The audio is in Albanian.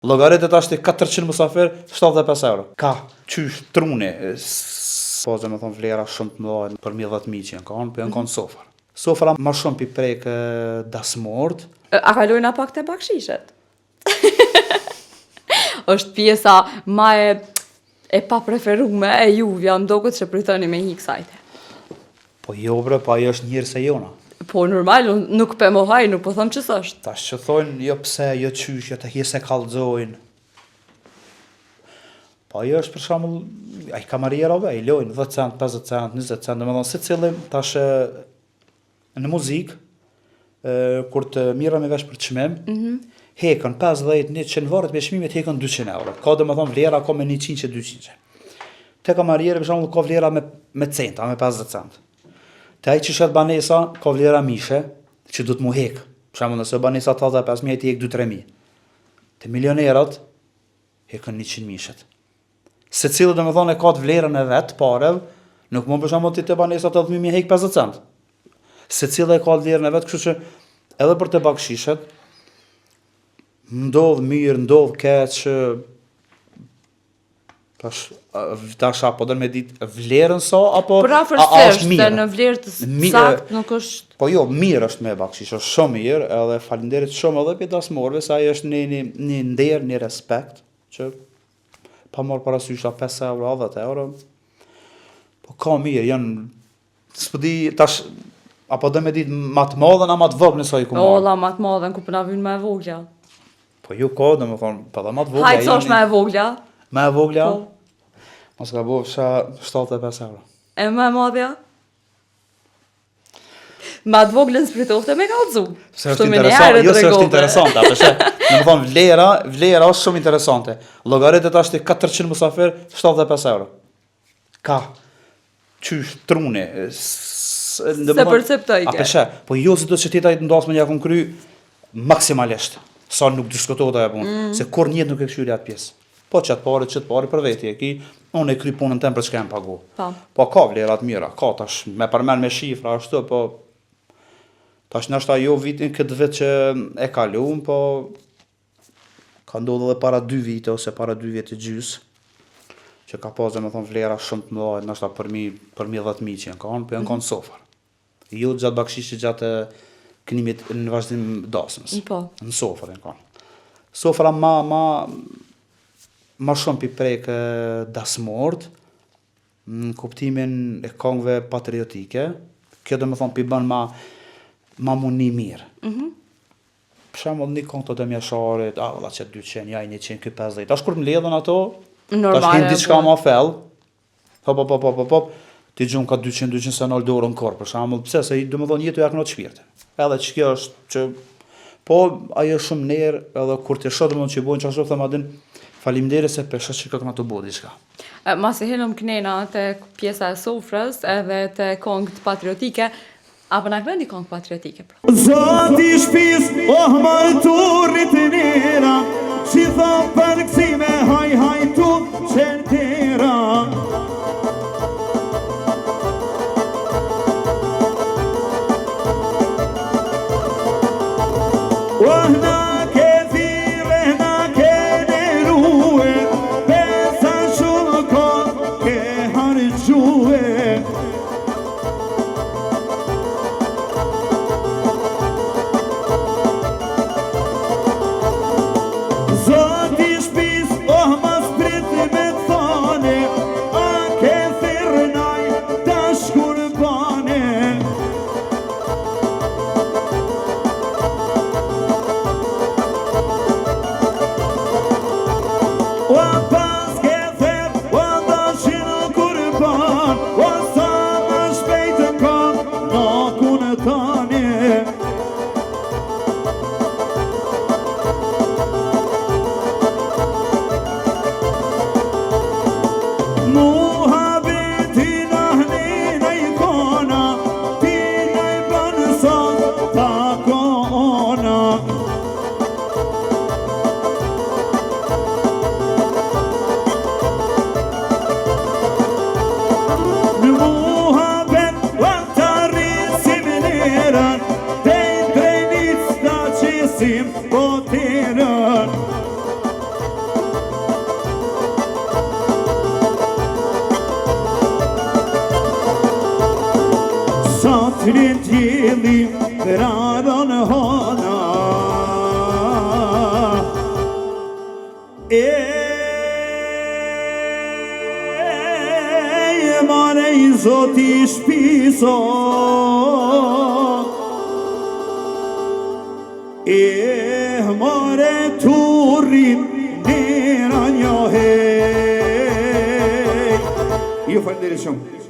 Llogaritet ashtë 400 musafir, 75 euro. Ka, qysh, truni, po dhe me thonë vlera shumë të mëdha për 10.000 që janë kanë, për janë kanë sofar. Sofara ma shumë pi prek dasmort. A kalojna pak të bakshishet? Është pjesa ma e pa preferume e juve, më doket që pritoni me hi kësajte. Po jo bre, po ajo është njërë se jona. Po normal, nuk pe mohaj, nuk po thëmë qësë është. Tash që thonë, jo pse, jo qysh, jo të hje se kallëzojnë. Po ajo është për shembull, ai kamarierave, i lojnë 10 cent, 50 cent, 20 cent, domethënë se cili tash në muzikë, kur të mirë me vesh për çmim, hekën 50-100 varret me çmimet hekën 200 euro. Ka domethënë vlera ka me 100-200. Te kamariere për shembull ka vlera me centa, me 50 cent. Te ai që shet banesa ka vlera mishe, që du të mu hek. Për shembull nëse banesa 85.000 ti hek 2-3.000. Te milionerat hekën 100 mishet. Secili domethënë ka të vlerën e vet, parev, nuk mund për shembull ti te banesa 80.000 hek 50 cent. Secili ka të vlerën e vet, kështu që edhe për të bakshishet ndodh mirë, ndodh keq, tash apo do me ditë vlerën sa apo është mirë. Se në vlerë të sakt nuk është. Po jo, mirë është me bakshish, është shumë mirë, edhe faleminderit shumë edhe për dasmorëve, se ai është një nder, një respekt, që pa marrë parasysh 5 euro, 10 euro. Po ka mirë, janë s'po di tash apo do me ditë ma të madhen a ma të vogël sa i ku marr. Olla ma të madhen ku po na vjen më e vogla. Po ju ka, domethënë, po dhe ma të vogla. Hajt sa është më e vogla? Më e vogla? Mos ka bëu 75 euro. E më e madhja? Ma të voglën spritofte me kallëzu. Është interesant, jo se është interesante, apo se. Domethënë vlera është shumë interesante. Llogaritet ashtë 400 musafir, 75 euro. Ka, qysh, truni, se perceptoj ke. Apeshe, po jo si do që tjetaj të ndasme një akon kry maksimalisht. Sa nuk diskutohet ajo punë, se kur njët nuk e këshyri atë pjesë. Po qëtë pari për veti e ki, unë e kry punën tem për çka jem pagu. Po ka vlerat mira, ka tash, me përmen me shifra, ashtu, po tash nështë ajo vitin këtë vit që e kalum, po ka ndodhë edhe para 2 vite, ose para 2 vite gjys, që ka pas dhe me thonë vlera shumë të mëdha, nështë për 10.000 që janë kanë, po janë kanë sofar. Jo gjatë bakshishit gjatë kënimit në vazhdim dasmës. Në sofar janë kanë. Sofara ma shumë pi prek dasmort, në kuptimin e këngëve patriotike, kjo do me thonë pi bën ma muni mirë. Për shembull një këngë të Demjasharit, valla që 200, ja 100, ky 50. Tash kur mbledhen ato, tash hin diçka ma fell. Hop, ti gjun ka 200 se nol dorën kor, për shembull, pse se do me thonë jetu ja këno të shpirtin. Edhe që kjo është që po ajo shumë nerë, edhe kur të shoh domethënë që bojnë çashtu them adin faleminderit se pesha që këna të bëu diçka. Masi helëm knena te pjesa e sofrës edhe te këngët patriotike, apo na këni këngë patriotike pra. Zoti shpis, ma turrit e nera, që thon për kësime, haj tu qentera. natrin tjeli Radon hana Mare I zoti shpiso Mare turin Nera njohej Ju falenderoj shumë